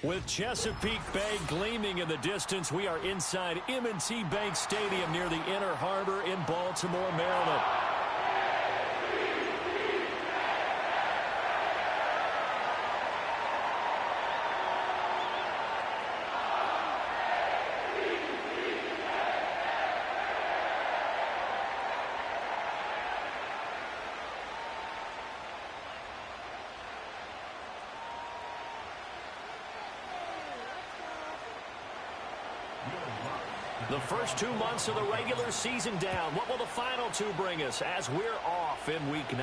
With Chesapeake Bay gleaming in the distance, we are inside M&T Bank Stadium near the Inner Harbor in Baltimore, Maryland. The first 2 months of the regular season down. What will the final two bring us as we're off in Week 9?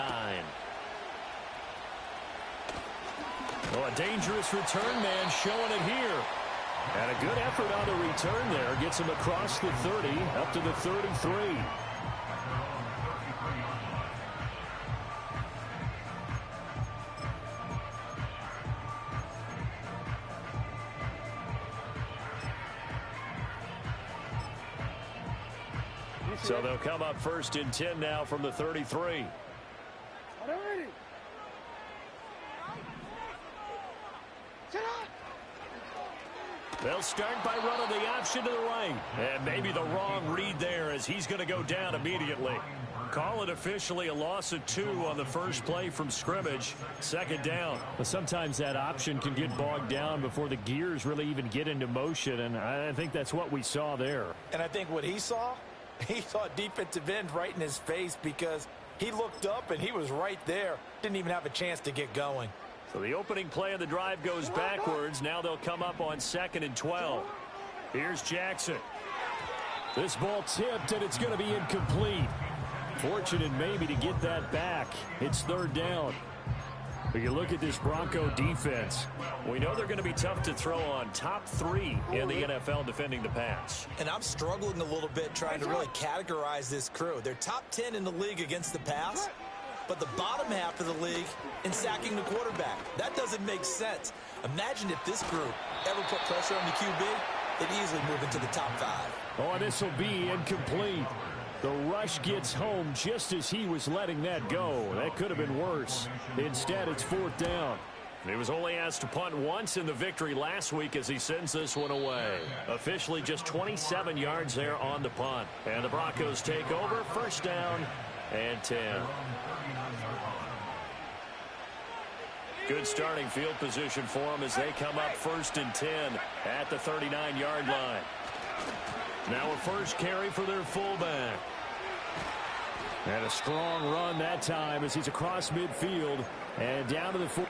Well, a dangerous return man showing it here. And a good effort on the return there. Gets him across the 30, up to the 33. So they'll come up first and 10 now from the 33. They'll start by running the option to the right. And maybe the wrong read there as he's going to go down immediately. Call it officially a loss of 2 on the first play from scrimmage. Second down. Well, sometimes that option can get bogged down before the gears really even get into motion, and I think that's what we saw there. And I think what he saw a defensive end right in his face because he looked up and he was right there. Didn't even have a chance to get going. So the opening play of the drive goes backwards. Now they'll come up on 2nd and 12. Here's Jackson. This ball tipped, and it's going to be incomplete. Fortunate maybe to get that back. It's 3rd down. But you look at this Bronco defense. We know they're going to be tough to throw on. Top 3 in the NFL defending the pass. And I'm struggling a little bit trying to really categorize this crew. They're top 10 in the league against the pass, but the bottom half of the league in sacking the quarterback. That doesn't make sense. Imagine if this group ever put pressure on the QB, they'd easily move into the top 5. Oh, and this will be incomplete. The rush gets home just as he was letting that go. That could have been worse. Instead, it's 4th down. He was only asked to punt once in the victory last week as he sends this one away. Officially just 27 yards there on the punt. And the Broncos take over. 1st down and 10. Good starting field position for them as they come up 1st and 10 at the 39-yard line. Now a first carry for their fullback. And a strong run that time as he's across midfield and down to the 4.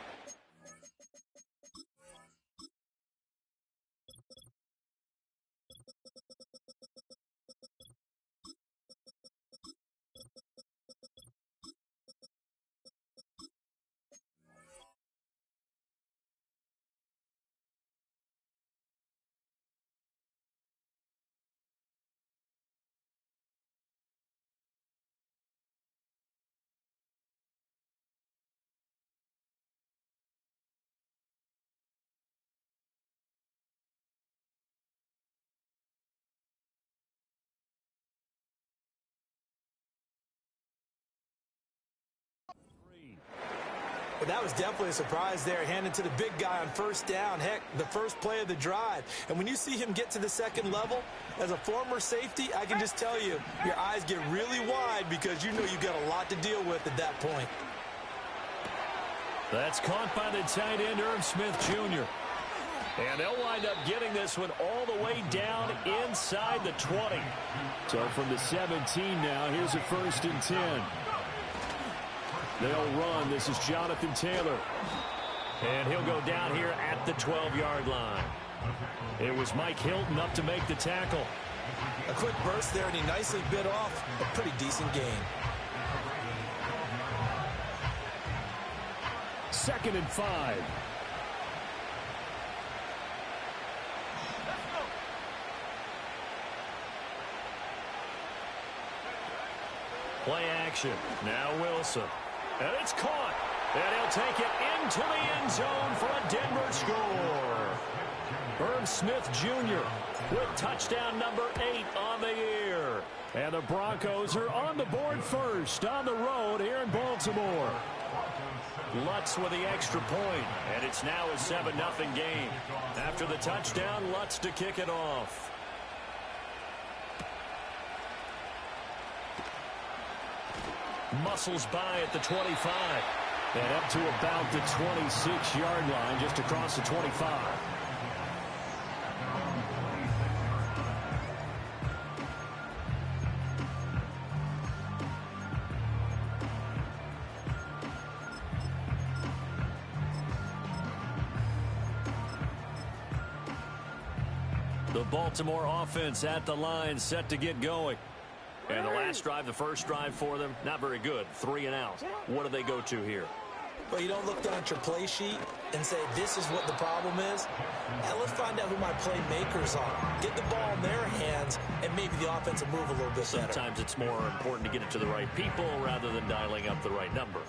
But that was definitely a surprise there, handed to the big guy on 1st down. Heck, the first play of the drive. And when you see him get to the 2nd level, as a former safety, I can just tell you, your eyes get really wide because you know you've got a lot to deal with at that point. That's caught by the tight end, Irv Smith Jr. And they'll wind up getting this one all the way down inside the 20. So from the 17 now, here's a 1st and 10. They'll run. This is Jonathan Taylor. And he'll go down here at the 12-yard line. It was Mike Hilton up to make the tackle. A quick burst there, and he nicely bit off a pretty decent gain. 2nd and 5. Play action. Now Wilson. And it's caught. And he'll take it into the end zone for a Denver score. Irv Smith Jr. with touchdown number 8 on the year. And the Broncos are on the board first on the road here in Baltimore. Lutz with the extra point, and it's now a 7-0 game. After the touchdown, Lutz to kick it off. Muscles by at the 25. And up to about the 26-yard line, just across the 25. The Baltimore offense at the line, set to get going. And the last drive, the first drive for them, not very good. 3 and out. What do they go to here? Well, you don't look down at your play sheet and say, this is what the problem is. Now let's find out who my playmakers are. Get the ball in their hands, and maybe the offense will move a little bit better. Sometimes it's more important to get it to the right people rather than dialing up the right number.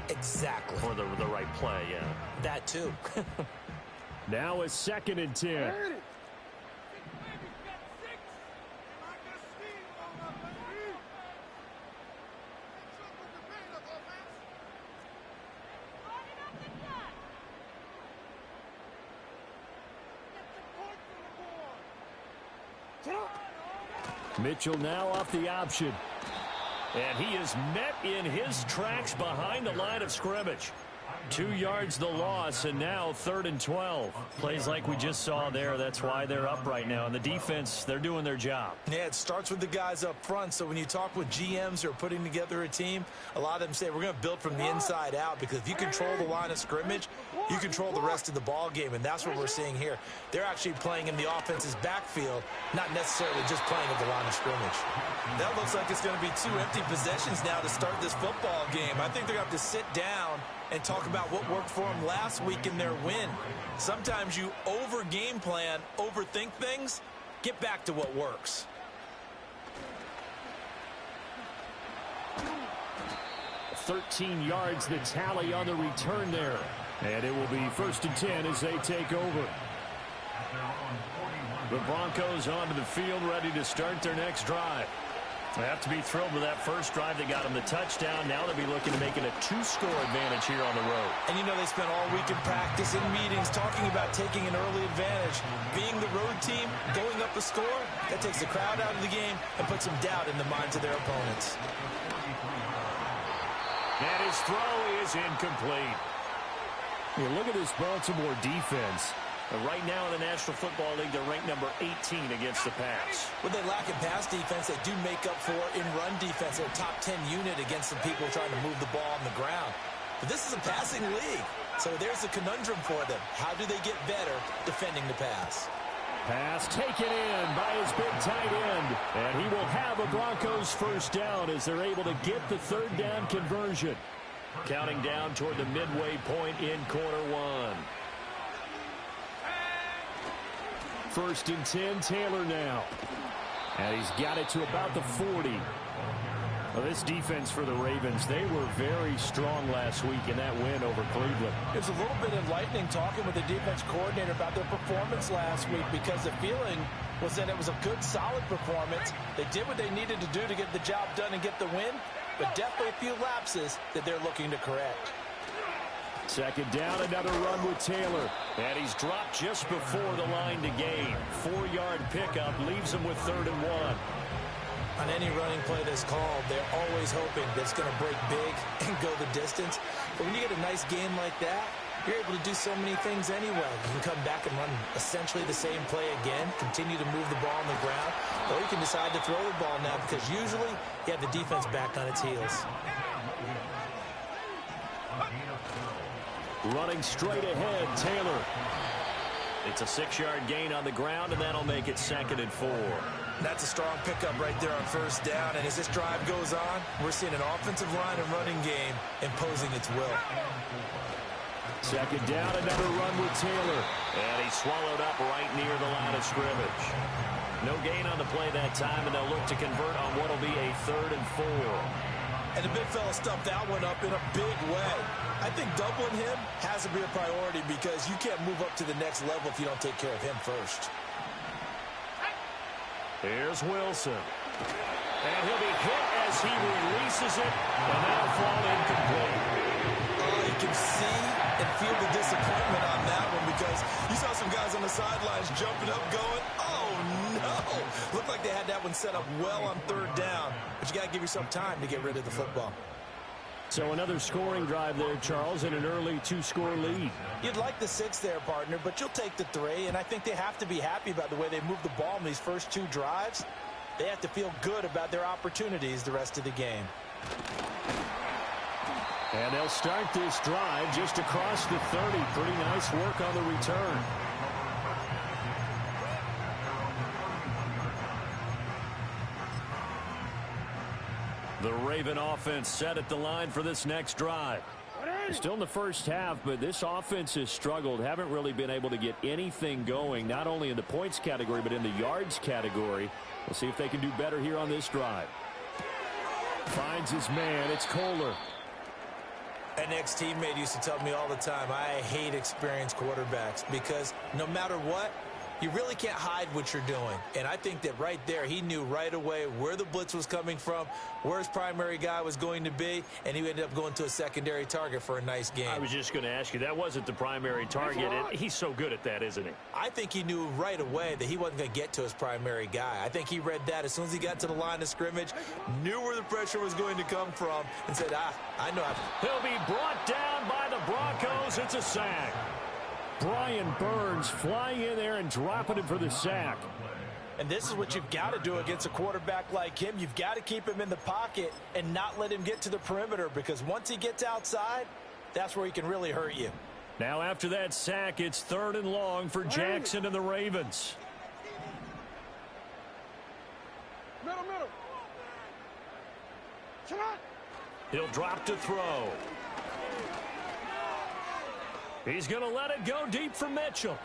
Exactly. Or the right play, yeah. That too. Now a 2nd and 10. Mitchell now off the option. And he is met in his tracks behind the line of scrimmage. 2 yards the loss, and now 3rd and 12. Plays like we just saw there. That's why they're up right now. And the defense, they're doing their job. Yeah, it starts with the guys up front. So when you talk with GMs who are putting together a team, a lot of them say we're going to build from the inside out, because if you control the line of scrimmage, you control the rest of the ball game, and that's what we're seeing here. They're actually playing in the offense's backfield, not necessarily just playing at the line of scrimmage. That looks like it's going to be 2 empty possessions now to start this football game. I think they're going to have to sit down and talk about what worked for them last week in their win. Sometimes you over-game plan, overthink things. Get back to what works. "13 yards the tally on the return there. And it will be 1st and 10 as they take over. The Broncos onto the field, ready to start their next drive. They have to be thrilled with that first drive that got them the touchdown. Now they'll be looking to make it a 2-score advantage here on the road. And you know they spent all week in practice and meetings talking about taking an early advantage. Being the road team, going up a score, that takes the crowd out of the game and puts some doubt in the minds of their opponents. And his throw is incomplete. You look at this Baltimore defense. And right now in the National Football League, they're ranked number 18 against the pass. What they lack in pass defense, they do make up for in run defense. They're a top 10 unit against some people trying to move the ball on the ground. But this is a passing league, so there's a conundrum for them. How do they get better defending the pass? Pass taken in by his big tight end. And he will have a Broncos first down as they're able to get the 3rd down conversion. Counting down toward the midway point in quarter 1. 1st and 10, Taylor now. And he's got it to about the 40. Well, this defense for the Ravens, they were very strong last week in that win over Cleveland. It was a little bit enlightening talking with the defense coordinator about their performance last week, because the feeling was that it was a good, solid performance. They did what they needed to do to get the job done and get the win, but definitely a few lapses that they're looking to correct. 2nd down, another run with Taylor. And he's dropped just before the line to gain. 4-yard pickup leaves him with 3rd and 1. On any running play that's called, they're always hoping that it's going to break big and go the distance. But when you get a nice game like that, you're able to do so many things anyway. You can come back and run essentially the same play again, continue to move the ball on the ground, or you can decide to throw the ball now, because usually you have the defense back on its heels. Running straight ahead, Taylor. It's a 6-yard gain on the ground, and that'll make it 2nd and 4. That's a strong pickup right there on 1st down, and as this drive goes on, we're seeing an offensive line and running game imposing its will. 2nd down, another run with Taylor. And he's swallowed up right near the line of scrimmage. No gain on the play that time, and they'll look to convert on what will be a 3rd and 4. And the big fella stuffed that one up in a big way. I think doubling him has to be a priority, because you can't move up to the next level if you don't take care of him first. Here's Wilson. And he'll be hit as he releases it, and that'll fall incomplete. Oh, you can see and feel the disappointment on that one because you saw some guys on the sidelines jumping up going, oh, no. Looked like they had that one set up well on third down, but you got to give yourself time to get rid of the football. So another scoring drive there, Charles, and an early 2-score lead. You'd like the 6 there, partner, but you'll take the 3, and I think they have to be happy about the way they moved the ball in these first 2 drives. They have to feel good about their opportunities the rest of the game. And they'll start this drive just across the 30. Pretty nice work on the return. The Raven offense set at the line for this next drive. Still in the first half, but this offense has struggled. Haven't really been able to get anything going, not only in the points category, but in the yards category. We'll see if they can do better here on this drive. Finds his man. It's Kohler. An ex-teammate used to tell me all the time, I hate experienced quarterbacks because no matter what, you really can't hide what you're doing. And I think that right there, he knew right away where the blitz was coming from, where his primary guy was going to be, and he ended up going to a secondary target for a nice game. I was just going to ask you, that wasn't the primary target. He's so good at that, isn't he? I think he knew right away that he wasn't going to get to his primary guy. I think he read that as soon as he got to the line of scrimmage, knew where the pressure was going to come from, and said, I know. He'll be brought down by the Broncos. It's a sack. Brian Burns flying in there and dropping him for the sack. And this is what you've got to do against a quarterback like him. You've got to keep him in the pocket and not let him get to the perimeter because once he gets outside, that's where he can really hurt you. Now after that sack, it's 3rd and long for Jackson and the Ravens. Middle. He'll drop to throw. He's going to let it go deep for Mitchell.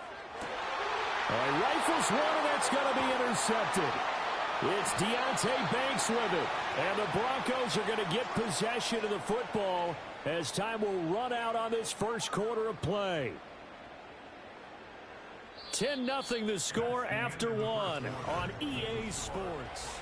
Rifles one, and that's going to be intercepted. It's Deonte Banks with it. And the Broncos are going to get possession of the football as time will run out on this first quarter of play. 10-0 the score after 1 on EA Sports.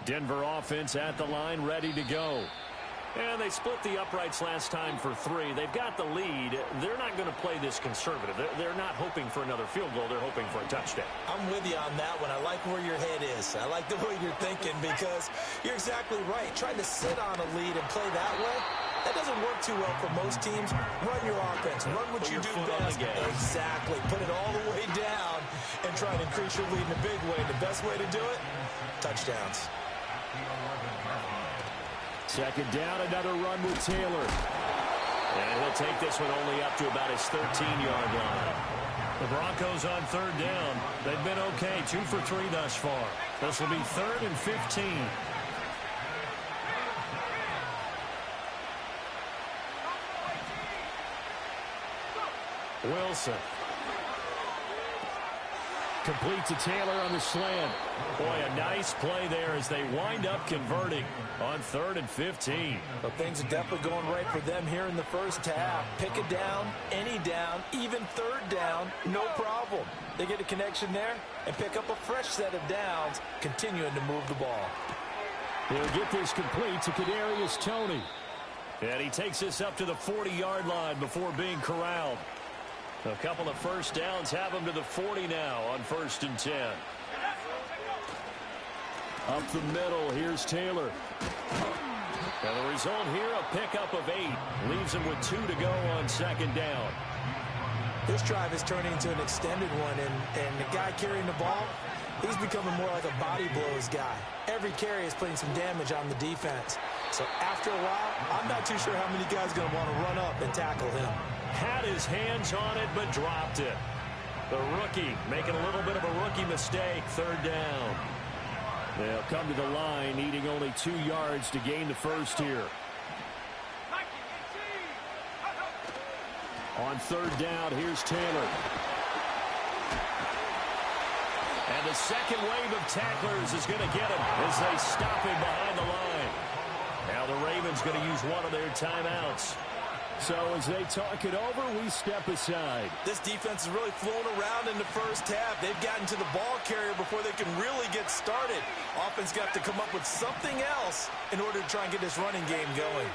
Denver offense at the line, ready to go. And they split the uprights last time for 3. They've got the lead. They're not going to play this conservative. They're not hoping for another field goal. They're hoping for a touchdown. I'm with you on that one. I like where your head is. I like the way you're thinking because you're exactly right. Trying to sit on a lead and play that way, that doesn't work too well for most teams. Run your offense. Run what you do best. Exactly. Put it all the way down and try to increase your lead in a big way. The best way to do it, touchdowns. Second down, another run with Taylor. And he'll take this one only up to about his 13-yard line. The Broncos on 3rd down. They've been okay, 2 for 3 thus far. This will be 3rd and 15. Wilson. Complete to Taylor on the slant. Boy, a nice play there as they wind up converting on 3rd and 15. Well, things are definitely going right for them here in the first half. Pick a down, any down, even 3rd down, no problem. They get a connection there and pick up a fresh set of downs, continuing to move the ball. He'll get this complete to Kadarius Toney. And he takes this up to the 40-yard line before being corralled. A couple of first downs have him to the 40 now on 1st and 10. Up the middle, here's Taylor. And the result here, a pickup of 8. Leaves him with 2 to go on 2nd down. This drive is turning into an extended one, and the guy carrying the ball, he's becoming more like a body blows guy. Every carry is putting some damage on the defense. So after a while, I'm not too sure how many guys are going to want to run up and tackle him. Had his hands on it, but dropped it. The rookie making a little bit of a rookie mistake. Third down. They'll come to the line, needing only 2 yards to gain the first here. On third down, here's Taylor. And the second wave of tacklers is going to get him as they stop him behind the line. Now the Ravens going to use one of their timeouts. So as they talk it over, we step aside. This defense has really flown around in the first half. They've gotten to the ball carrier before they can really get started. Offense got to come up with something else in order to try and get this running game going.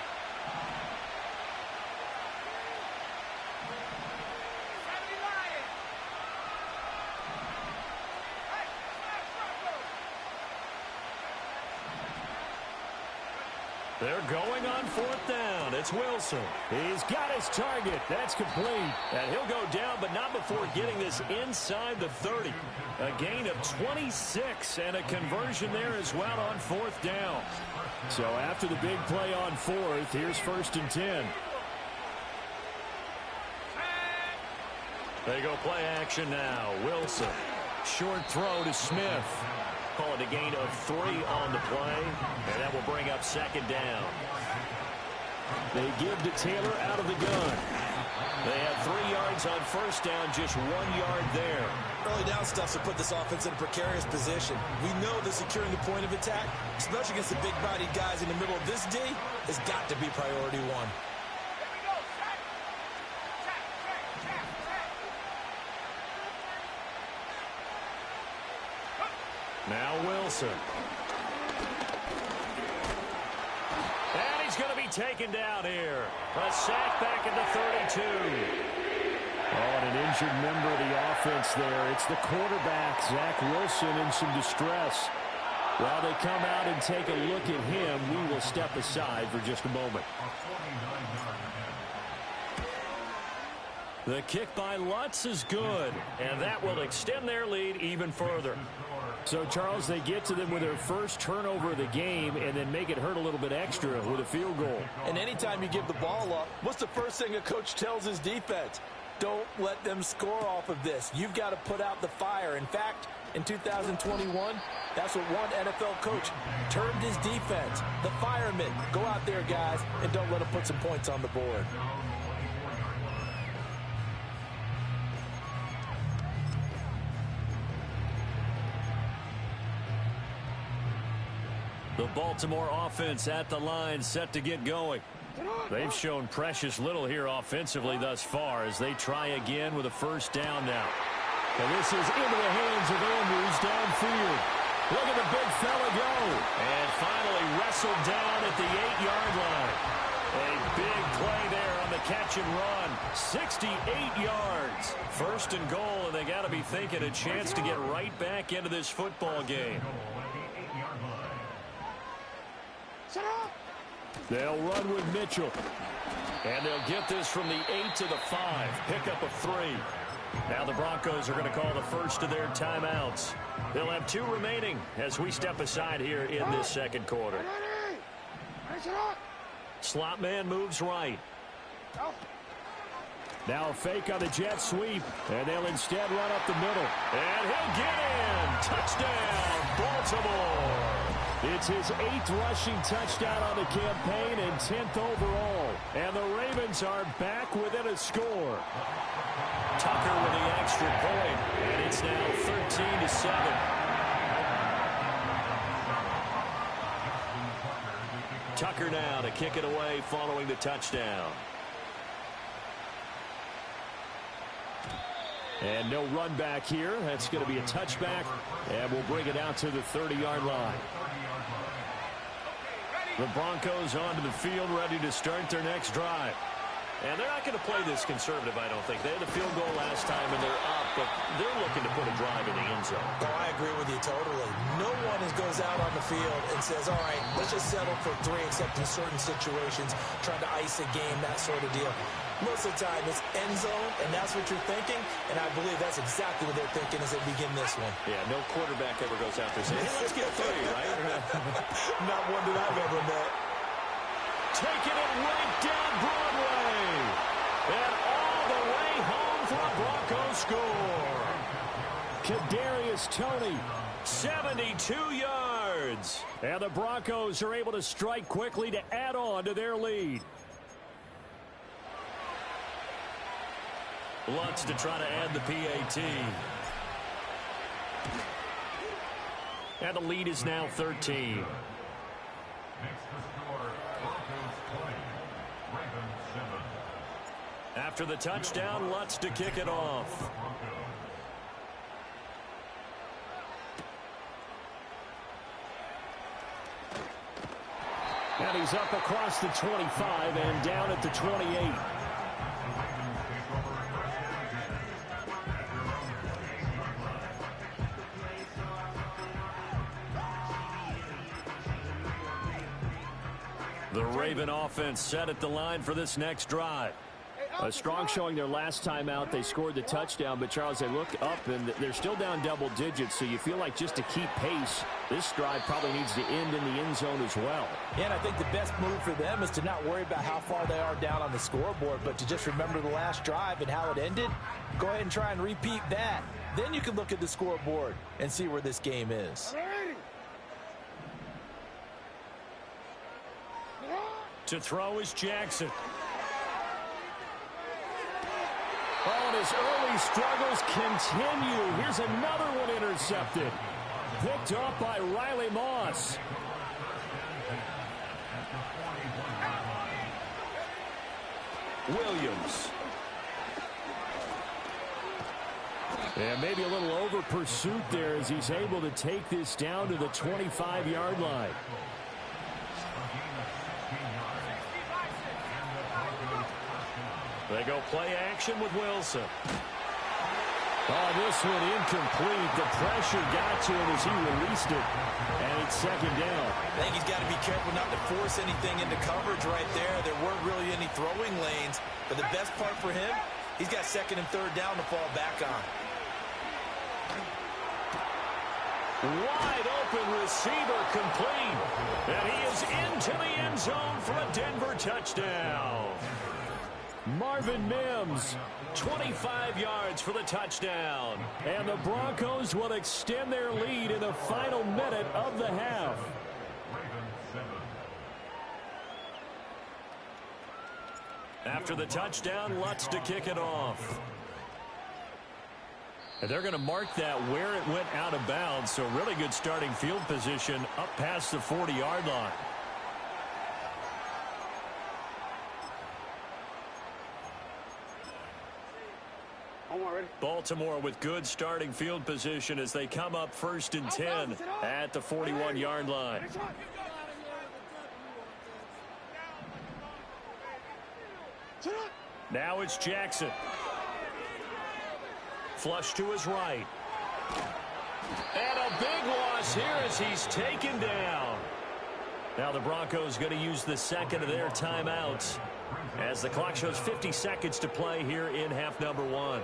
They're going on fourth down. It's Wilson. He's got his target. That's complete. And he'll go down, but not before getting this inside the 30. A gain of 26 and a conversion there as well on fourth down. So after the big play on fourth, here's 1st and 10. They go play action now. Wilson. Short throw to Smith. Call it a gain of 3 on the play, and that will bring up second down. They give to Taylor out of the gun. They have 3 yards on first down, just 1 yard there. Early down stuff to put this offense in a precarious position. We know that securing the point of attack, especially against the big-bodied guys in the middle of this D, has got to be priority one. Now Wilson. And he's going to be taken down here. A sack back at the 32. Oh, and an injured member of the offense there. It's the quarterback, Zach Wilson, in some distress. While they come out and take a look at him, we will step aside for just a moment. The kick by Lutz is good, and that will extend their lead even further. So, Charles, they get to them with their first turnover of the game and then make it hurt a little bit extra with a field goal. And anytime you give the ball up, what's the first thing a coach tells his defense? Don't let them score off of this. You've got to put out the fire. In fact, in 2021, that's what one NFL coach termed his defense. The firemen. Go out there, guys, and don't let them put some points on the board. The Baltimore offense at the line, set to get going. They've shown precious little here offensively thus far as they try again with a first down now. And this is into the hands of Andrews downfield. Look at the big fella go. And finally wrestled down at the 8-yard line. A big play there on the catch and run. 68 yards. First and goal, and they got to be thinking a chance to get right back into this football game. They'll run with Mitchell. And they'll get this from the 8 to the 5. Pickup of 3. Now the Broncos are going to call the first of their timeouts. They'll have 2 remaining as we step aside here in this second quarter. Slot man moves right. Now a fake on the jet sweep, and they'll instead run up the middle. And he'll get in. Touchdown, Baltimore. It's his 8th rushing touchdown on the campaign and 10th overall. And the Ravens are back within a score. Tucker with the extra point, and it's now 13-7. Tucker now to kick it away following the touchdown. And no run back here. That's going to be a touchback, and we'll bring it out to the 30-yard line. The Broncos onto the field, ready to start their next drive. And they're not going to play this conservative, I don't think. They had a field goal last time, and they're up, but they're looking to put a drive in the end zone. Oh, I agree with you totally. No one goes out on the field and says, all right, let's just settle for 3, except in certain situations, trying to ice a game, that sort of deal. Most of the time, it's end zone, and that's what you're thinking, and I believe that's exactly what they're thinking as they begin this one. Yeah, no quarterback ever goes out there saying, hey, let's get 3, right? Not one that I've ever met. Taking it right down Broadway. And all the way home for a Broncos score. Kadarius Toney. 72 yards. And the Broncos are able to strike quickly to add on to their lead. Lutz to try to add the PAT. And the lead is now 13. After the touchdown, Lutz to kick it off. And he's up across the 25 and down at the 28. The Raven offense set at the line for this next drive. A strong showing their last time out. They scored the touchdown, but Charles, they look up and they're still down double digits, so you feel like just to keep pace, this drive probably needs to end in the end zone as well. Yeah, and I think the best move for them is to not worry about how far they are down on the scoreboard, but to just remember the last drive and how it ended. Go ahead and try and repeat that. Then you can look at the scoreboard and see where this game is. To throw is Jackson. Oh, and his early struggles continue. Here's another one intercepted. Picked off by Riley Moss. Williams. And maybe a little over pursuit there as he's able to take this down to the 25-yard line. They go play action with Wilson. Oh, this one incomplete. The pressure got to him as he released it. And it's second down. I think he's got to be careful not to force anything into coverage right there. There weren't really any throwing lanes. But the best part for him, he's got second and third down to fall back on. Wide open receiver complete. And he is into the end zone for a Denver touchdown. Marvin Mims, 25 yards for the touchdown. and the Broncos will extend their lead in the final minute of the half. After the touchdown, Lutz to kick it off. And they're going to mark that where it went out of bounds, so really good starting field position up past the 40-yard line. Baltimore with good starting field position as they come up 1st and 10 at the 41-yard line. Now it's Jackson. Flush to his right. And a big loss here as he's taken down. Now the Broncos going to use the second of their timeouts as the clock shows 50 seconds to play here in half number 1.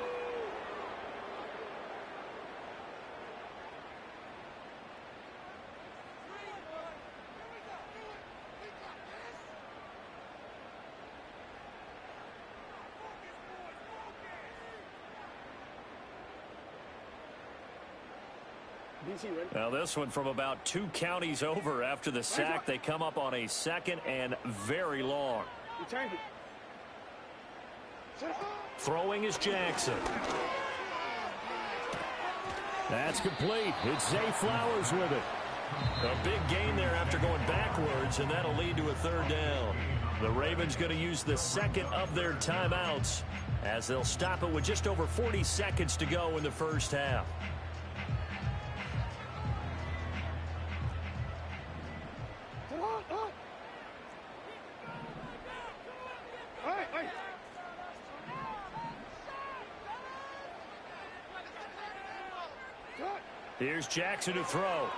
Now this one from about 2 counties over after the sack. They come up on a second and very long. Throwing is Jackson. That's complete. It's Zay Flowers with it. A big gain there after going backwards, and that'll lead to a third down. The Ravens going to use the second of their timeouts as they'll stop it with just over 40 seconds to go in the first half. Here's Jackson to throw.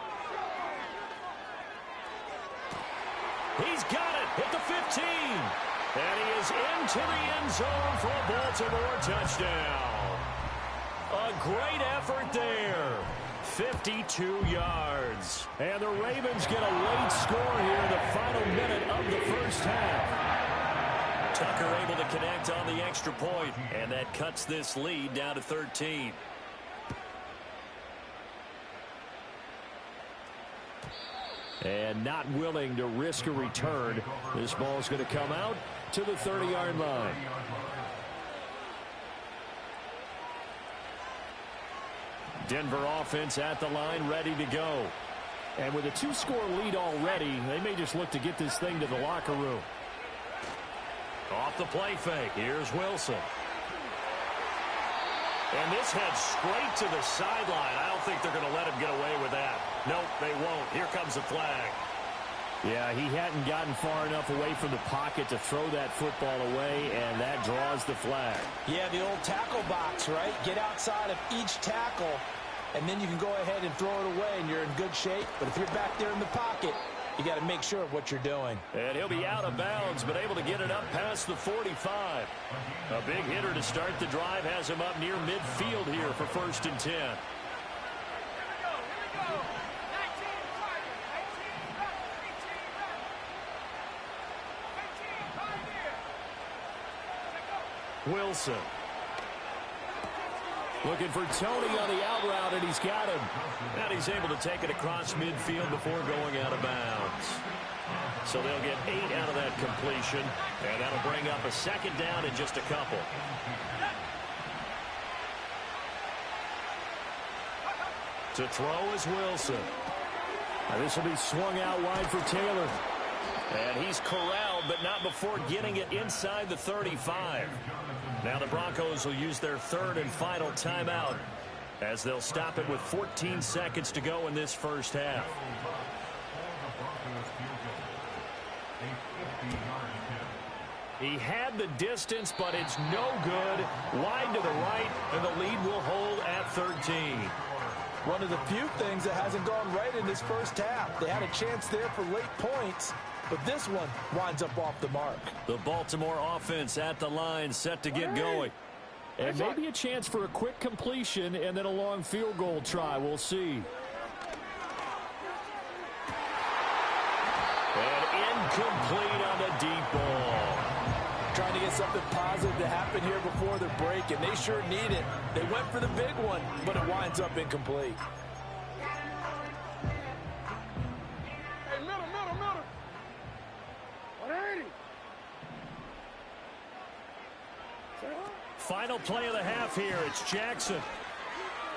He's got it at the 15. And he is into the end zone for a Baltimore touchdown. A great effort there. 52 yards. And the Ravens get a late score here in the final minute of the first half. Tucker able to connect on the extra point, and that cuts this lead down to 13. And not willing to risk a return. This ball is going to come out to the 30-yard line. Denver offense at the line, ready to go. And with a 2-score lead already, they may just look to get this thing to the locker room. Off the play fake. Here's Wilson. And this heads straight to the sideline. I don't think they're going to let him get away with that. Nope, they won't. Here comes the flag. Yeah, he hadn't gotten far enough away from the pocket to throw that football away, and that draws the flag. Yeah, the old tackle box, right? Get outside of each tackle, and then you can go ahead and throw it away, and you're in good shape. But if you're back there in the pocket, you got to make sure of what you're doing. And he'll be out of bounds, but able to get it up past the 45. A big hitter to start the drive has him up near midfield here for 1st and 10. Wilson. Looking for Tony on the out route, and he's got him. And he's able to take it across midfield before going out of bounds. So they'll get 8 out of that completion, and that'll bring up a 2nd down in just a couple. To throw is Wilson. Now this will be swung out wide for Taylor. And he's corralled, but not before getting it inside the 35. Now the Broncos will use their 3rd and final timeout as they'll stop it with 14 seconds to go in this first half. He had the distance, but it's no good. Wide to the right, and the lead will hold at 13. One of the few things that hasn't gone right in this first half. They had a chance there for late points, but this one winds up off the mark. The Baltimore offense at the line, set to get going. And maybe a chance for a quick completion and then a long field goal try. We'll see. And incomplete on the deep ball. Trying to get something positive to happen here before the break, and they sure need it. They went for the big one, but it winds up incomplete. Hey, middle. 180. Final play of the half here. It's Jackson.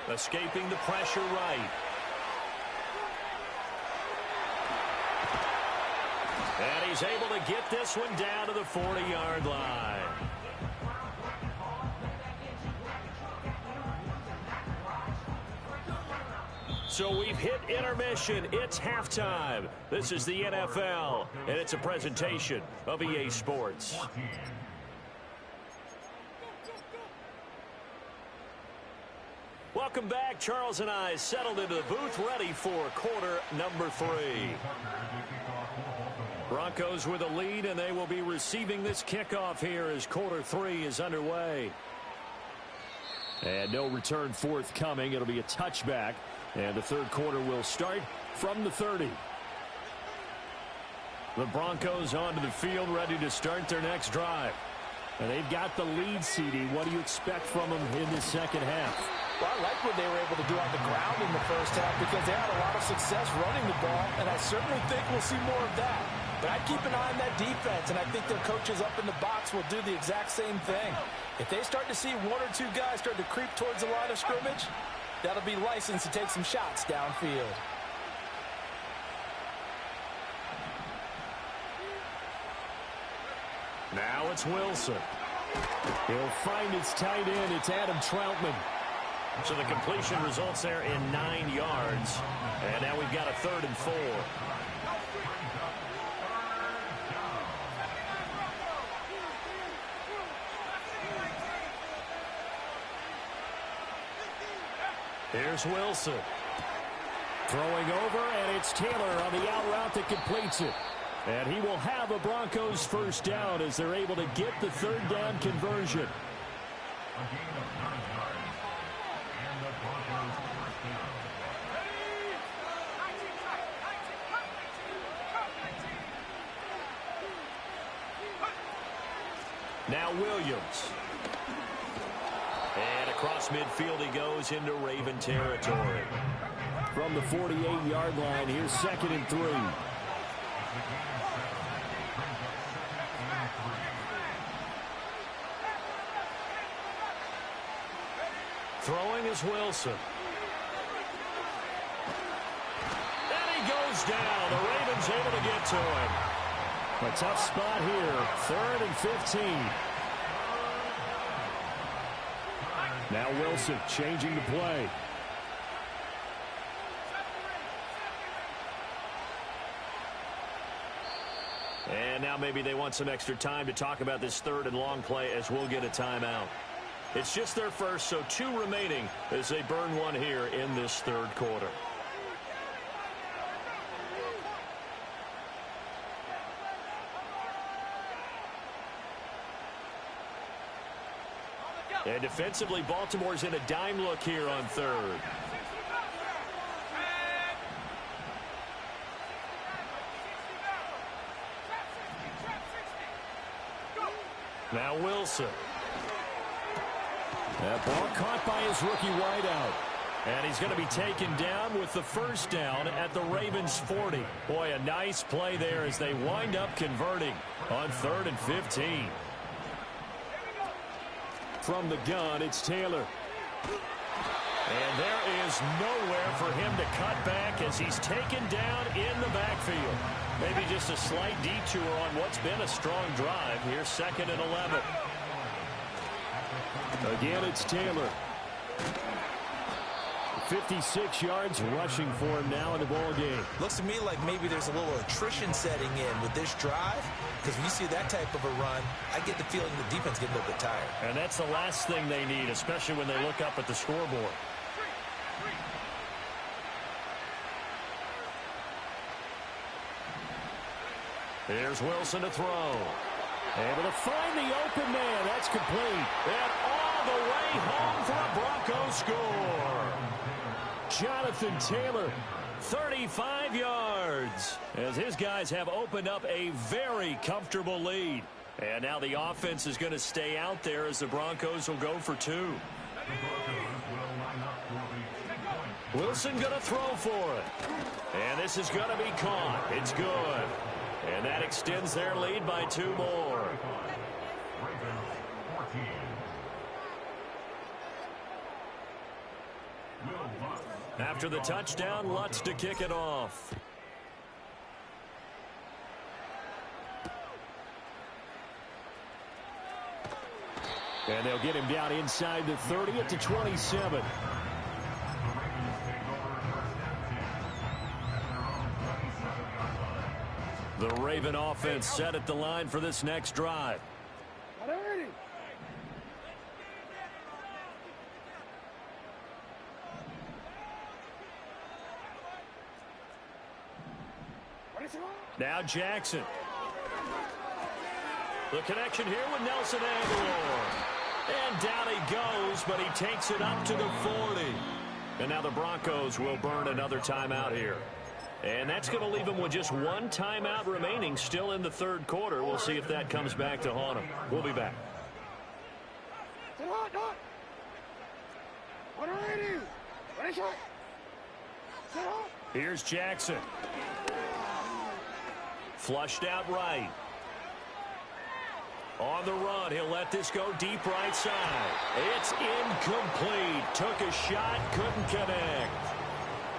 Escaping the pressure right. And he's able to get this one down to the 40-yard line. So we've hit intermission. It's halftime. This is the NFL, and it's a presentation of EA Sports. Welcome back. Charles and I settled into the booth, ready for quarter number 3. Broncos with a lead, and they will be receiving this kickoff here as quarter 3 is underway. And no return forthcoming. It'll be a touchback, and the third quarter will start from the 30. The Broncos onto the field, ready to start their next drive. And they've got the lead, CD. What do you expect from them in the second half? Well, I like what they were able to do on the ground in the first half because they had a lot of success running the ball, and I certainly think we'll see more of that. But I'd keep an eye on that defense, and I think their coaches up in the box will do the exact same thing. If they start to see 1 or 2 guys start to creep towards the line of scrimmage, that'll be licensed to take some shots downfield. Now it's Wilson. He'll find his tight end. It's Adam Troutman. So the completion results there in 9 yards. And now we've got a 3rd and 4. Here's Wilson. Throwing over, and it's Taylor on the out route that completes it. And he will have a Broncos first down as they're able to get the 3rd down conversion. Now Williams. And across midfield he goes into Raven territory. From the 48-yard line, here's 2nd and 3. Throwing is Wilson. And he goes down. The Ravens able to get to him. A tough spot here. 3rd and 15. Now Wilson changing the play. And now maybe they want some extra time to talk about this 3rd and long play as we'll get a timeout. It's just their first, so 2 remaining as they burn one here in this 3rd quarter. And defensively, Baltimore's in a dime look here on 3rd. Now Wilson. That ball caught by his rookie wideout. And he's going to be taken down with the 1st down at the Ravens 40. Boy, a nice play there as they wind up converting on 3rd and 15. From the gun, it's Taylor. And there is nowhere for him to cut back as he's taken down in the backfield. Maybe just a slight detour on what's been a strong drive. Here's 2nd and 11. Again, it's Taylor. 56 yards rushing for him now in the ball game. Looks to me like maybe there's a little attrition setting in with this drive, because when you see that type of a run, I get the feeling the defense getting a little bit tired. And that's the last thing they need, especially when they look up at the scoreboard. Here's Wilson to throw. Able to find the open man. That's complete. And all the way home for a Broncos score. Jonathan Taylor, 35 yards, as his guys have opened up a very comfortable lead. And now the offense is going to stay out there as the Broncos will go for 2. Wilson going to throw for it. And this is going to be caught. It's good. And that extends their lead by 2 more. After the touchdown, Lutz to kick it off. And they'll get him down inside the 30 at the 27. The Raven offense set at the line for this next drive. Now Jackson. The connection here with Nelson Agholor. And down he goes, but he takes it up to the 40. And now the Broncos will burn another timeout here. And that's going to leave them with just 1 timeout remaining still in the 3rd quarter. We'll see if that comes back to haunt them. We'll be back. Here's Jackson. Flushed out right. On the run, he'll let this go deep right side. It's incomplete. Took a shot, couldn't connect.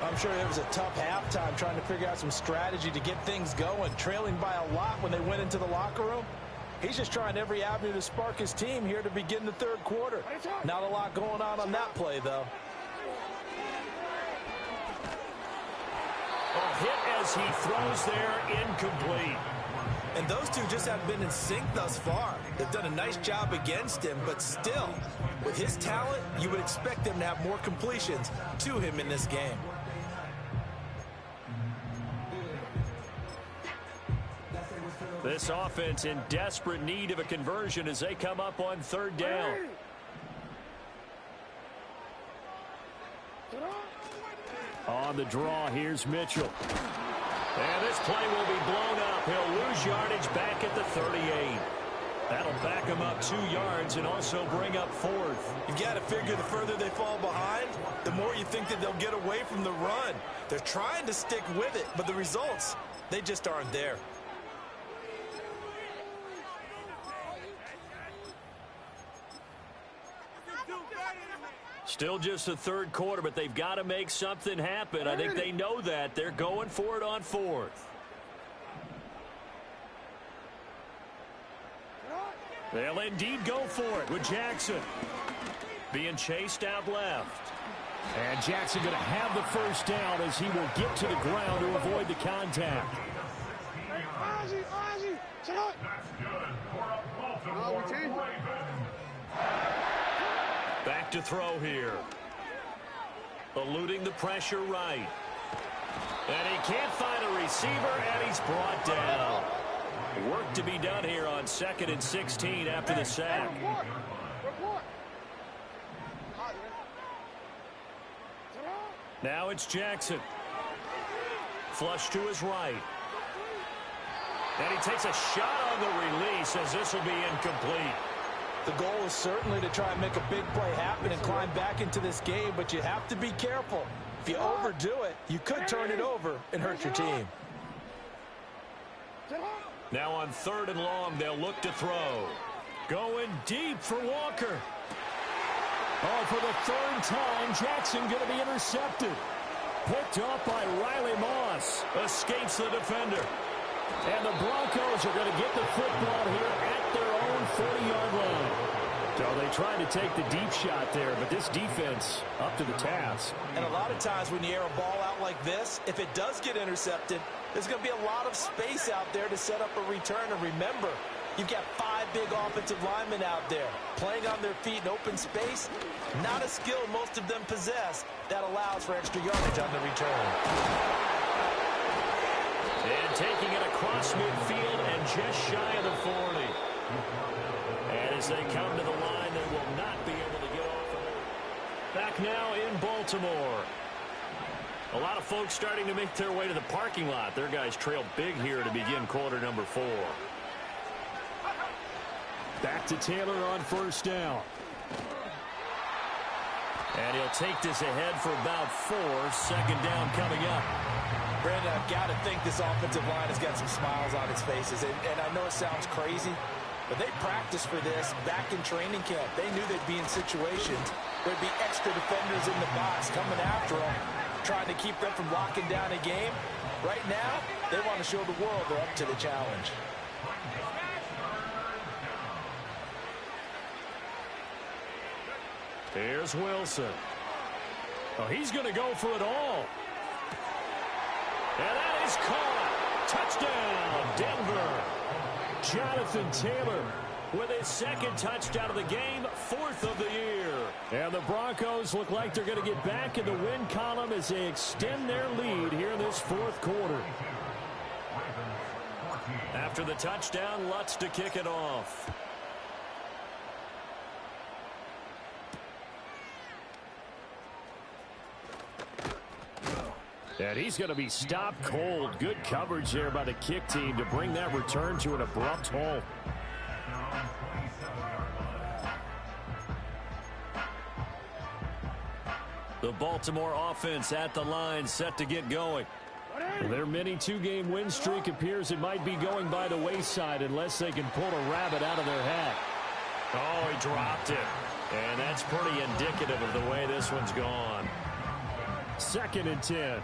I'm sure it was a tough halftime trying to figure out some strategy to get things going, trailing by a lot when they went into the locker room. He's just trying every avenue to spark his team here to begin the 3rd quarter. Not a lot going on that play, though. A hit as he throws there, incomplete. And those two just haven't been in sync thus far. They've done a nice job against him, but still, with his talent, you would expect them to have more completions to him in this game. This offense in desperate need of a conversion as they come up on 3rd down. On the draw, here's Mitchell. And this play will be blown up. He'll lose yardage back at the 38. That'll back them up 2 yards and also bring up 4th. You've got to figure the further they fall behind, the more you think that they'll get away from the run. They're trying to stick with it, but the results, they just aren't there. Still just the 3rd quarter, but they've got to make something happen. I think they know that. They're going for it on 4th. They'll indeed go for it with Jackson. Being chased out left. And Jackson going to have the first down as he will get to the ground to avoid the contact. Back to throw here. Eluding the pressure right. And he can't find a receiver, and he's brought down. Work to be done here on 2nd and 16 after the sack. Now it's Jackson. Flush to his right. And he takes a shot on the release as this will be incomplete. The goal is certainly to try and make a big play happen and climb back into this game, but you have to be careful. If you overdo it, you could turn it over and hurt your team. Now on 3rd and long, they'll look to throw. Going deep for Walker. Oh, for the 3rd time, Jackson going to be intercepted. Picked up by Riley Moss. Escapes the defender. And the Broncos are going to get the football here at their own 40-yard line. So they tried to take the deep shot there, but this defense up to the task. And a lot of times when you air a ball out like this, if it does get intercepted, there's going to be a lot of space out there to set up a return. And remember, you've got 5 big offensive linemen out there playing on their feet in open space. Not a skill most of them possess that allows for extra yardage on the return. And taking it across midfield and just shy of the 40. And as they come to the line, they will not be able to get off of it. Back now in Baltimore. A lot of folks starting to make their way to the parking lot. Their guys trail big here to begin quarter number 4. Back to Taylor on 1st down. And he'll take this ahead for about 4. 2nd down coming up. Brandon, I've got to think this offensive line has got some smiles on its faces. And I know it sounds crazy, but they practiced for this back in training camp. They knew they'd be in situations where there'd be extra defenders in the box coming after them, trying to keep them from locking down a game. Right now, they want to show the world they're up to the challenge. Here's Wilson. Oh, he's going to go for it all. And that is caught. Touchdown, Denver. Jonathan Taylor with his 2nd touchdown of the game, 4th of the year. And the Broncos look like they're going to get back in the win column as they extend their lead here in this 4th quarter. After the touchdown, Lutz to kick it off. And he's going to be stopped cold. Good coverage there by the kick team to bring that return to an abrupt halt. The Baltimore offense at the line, set to get going. Their mini 2-game win streak appears it might be going by the wayside unless they can pull a rabbit out of their hat. Oh, he dropped it. And that's pretty indicative of the way this one's gone. 2nd and 10.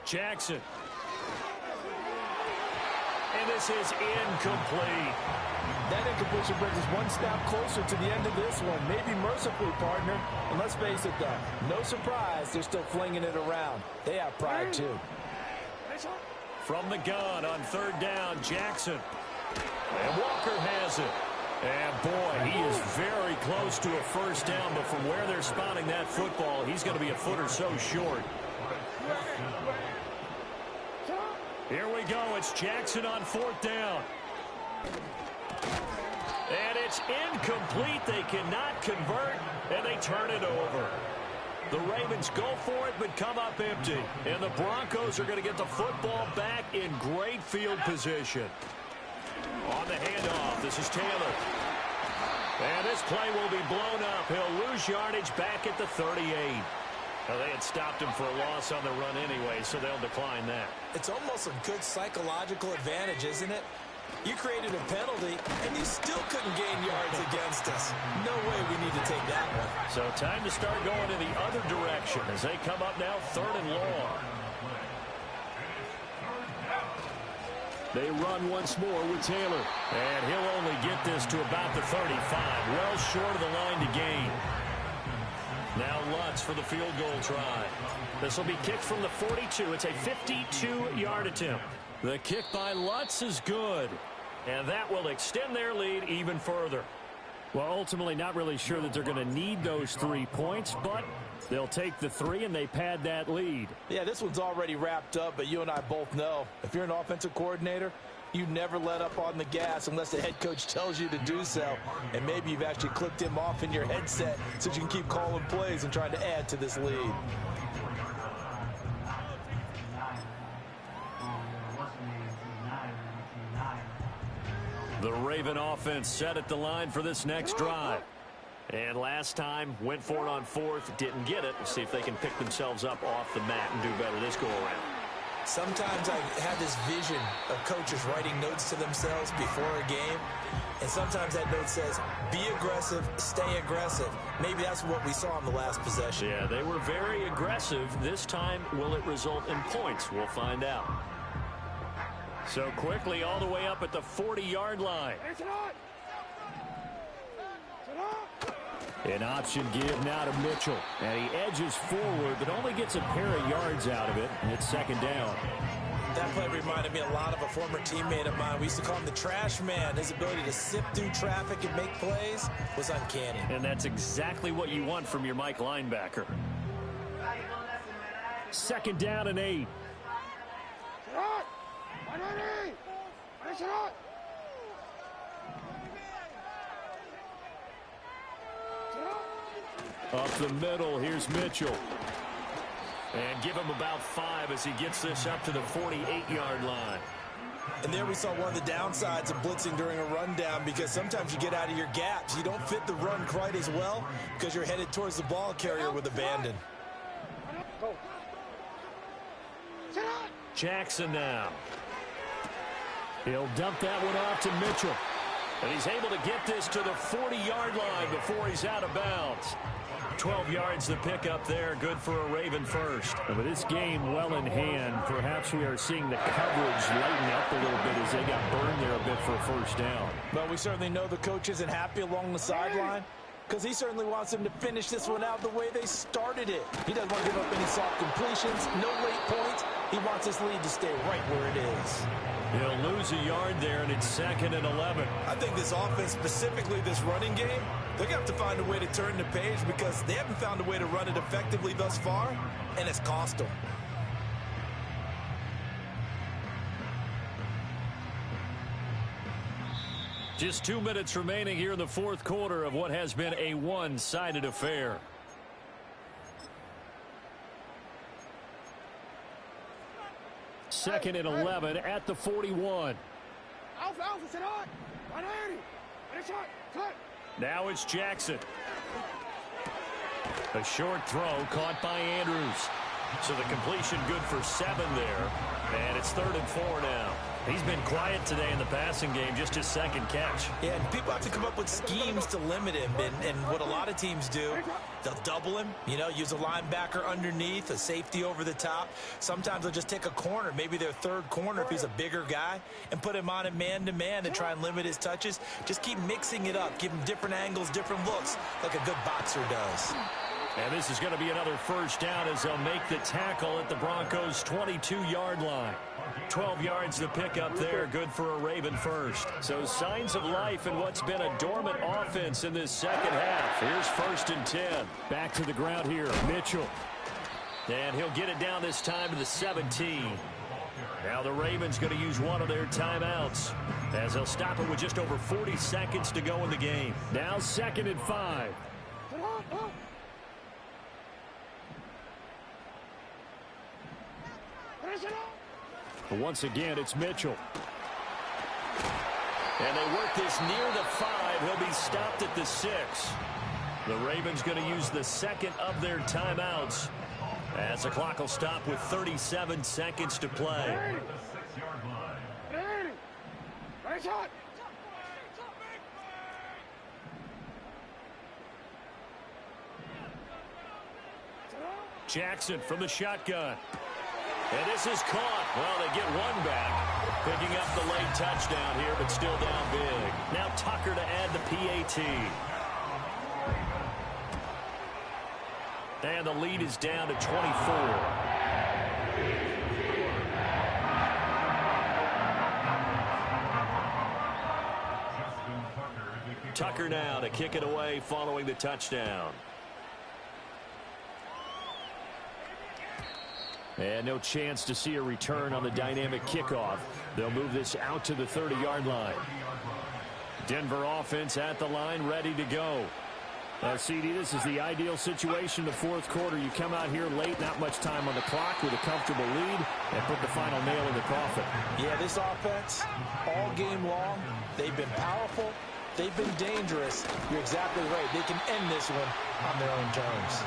Jackson. And this is incomplete. That incompletion brings us one step closer to the end of this one. Maybe mercifully, partner. And let's face it, though, no surprise they're still flinging it around. They have pride, too. From the gun on 3rd down, Jackson. And Walker has it. And, boy, he is very close to a 1st down, but from where they're spotting that football, he's going to be a foot or so short. Here we go. It's Jackson on 4th down. And it's incomplete. They cannot convert, and they turn it over. The Ravens go for it but come up empty. And the Broncos are going to get the football back in great field position. On the handoff, this is Taylor. And this play will be blown up. He'll lose yardage back at the 38. Well, they had stopped him for a loss on the run anyway, so they'll decline that. It's almost a good psychological advantage, isn't it? You created a penalty, and you still couldn't gain yards against us. No way we need to take that one. So time to start going in the other direction as they come up now 3rd and long. They run once more with Taylor. And he'll only get this to about the 35. Well short of the line to gain. Now Lutz for the field goal try. This will be kicked from the 42. It's a 52-yard attempt. The kick by Lutz is good. And that will extend their lead even further. Well, ultimately not really sure that they're going to need those 3 points, but they'll take the 3 and they pad that lead. Yeah, this one's already wrapped up, but you and I both know if you're an offensive coordinator, you never let up on the gas unless the head coach tells you to do so. And maybe you've actually clicked him off in your headset so you can keep calling plays and trying to add to this lead. The Raven offense set at the line for this next drive. And last time, went for it on 4th, didn't get it. We'll see if they can pick themselves up off the mat and do better this go-around. Sometimes I have this vision of coaches writing notes to themselves before a game. And sometimes that note says, be aggressive, stay aggressive. Maybe that's what we saw in the last possession. Yeah, they were very aggressive. This time, will it result in points? We'll find out. So quickly all the way up at the 40-yard line. An option give now to Mitchell. And he edges forward, but only gets a pair of yards out of it. And it's 2nd down. That play reminded me a lot of a former teammate of mine. We used to call him the trash man. His ability to sift through traffic and make plays was uncanny. And that's exactly what you want from your Mike linebacker. 2nd down and 8. Up the middle, here's Mitchell. And give him about 5 as he gets this up to the 48-yard line. And there we saw one of the downsides of blitzing during a rundown, because sometimes you get out of your gaps. You don't fit the run quite as well because you're headed towards the ball carrier with abandon. Jackson now. He'll dump that one off to Mitchell. And he's able to get this to the 40-yard line before he's out of bounds. 12 yards to pick up there. Good for a Raven first. But this game well in hand. Perhaps we are seeing the coverage lighten up a little bit as they got burned there a bit for a 1st down. Well, we certainly know the coach isn't happy along the sideline, because he certainly wants them to finish this one out the way they started it. He doesn't want to give up any soft completions, no late points. He wants this lead to stay right where it is. He'll lose a yard there, and it's 2nd and 11. I think this offense, specifically this running game, they're going to have to find a way to turn the page, because they haven't found a way to run it effectively thus far, and it's cost them. Just 2 minutes remaining here in the 4th quarter of what has been a one-sided affair. Second and 11 at the 41. Now it's Jackson. A short throw caught by Andrews. So the completion good for 7 there. And it's 3rd and 4 now. He's been quiet today in the passing game, just his 2nd catch. Yeah, and people have to come up with schemes to limit him. And what a lot of teams do, they'll double him, use a linebacker underneath, a safety over the top. Sometimes they'll just take a corner, maybe their 3rd corner if he's a bigger guy, and put him on a man-to-man to try and limit his touches. Just keep mixing it up, give him different angles, different looks, like a good boxer does. And this is going to be another 1st down as they'll make the tackle at the Broncos' 22-yard line. 12 yards to pick up there, good for a Raven first. So signs of life in what's been a dormant offense in this 2nd half. Here's 1st and 10. Back to the ground here, Mitchell. And he'll get it down this time to the 17. Now the Ravens going to use one of their timeouts as they'll stop it with just over 40 seconds to go in the game. Now 2nd and 5. But once again, it's Mitchell. And they work this near the 5. He'll be stopped at the 6. The Ravens going to use the second of their timeouts as the clock will stop with 37 seconds to play. Jackson from the shotgun. And this is caught. Well, they get one back. Picking up the late touchdown here, but still down big. Now Tucker to add the PAT. And the lead is down to 24. Tucker now to kick it away following the touchdown. And no chance to see a return on the dynamic kickoff. They'll move this out to the 30-yard line. Denver offense at the line, ready to go. CD, this is the ideal situation, the fourth quarter. You come out here late, not much time on the clock with a comfortable lead, and put the final nail in the coffin. Yeah, this offense, all game long, they've been powerful, they've been dangerous. You're exactly right. They can end this one on their own terms.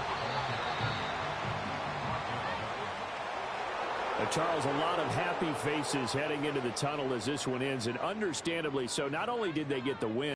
Charles, a lot of happy faces heading into the tunnel as this one ends, and understandably so. Not only did they get the win,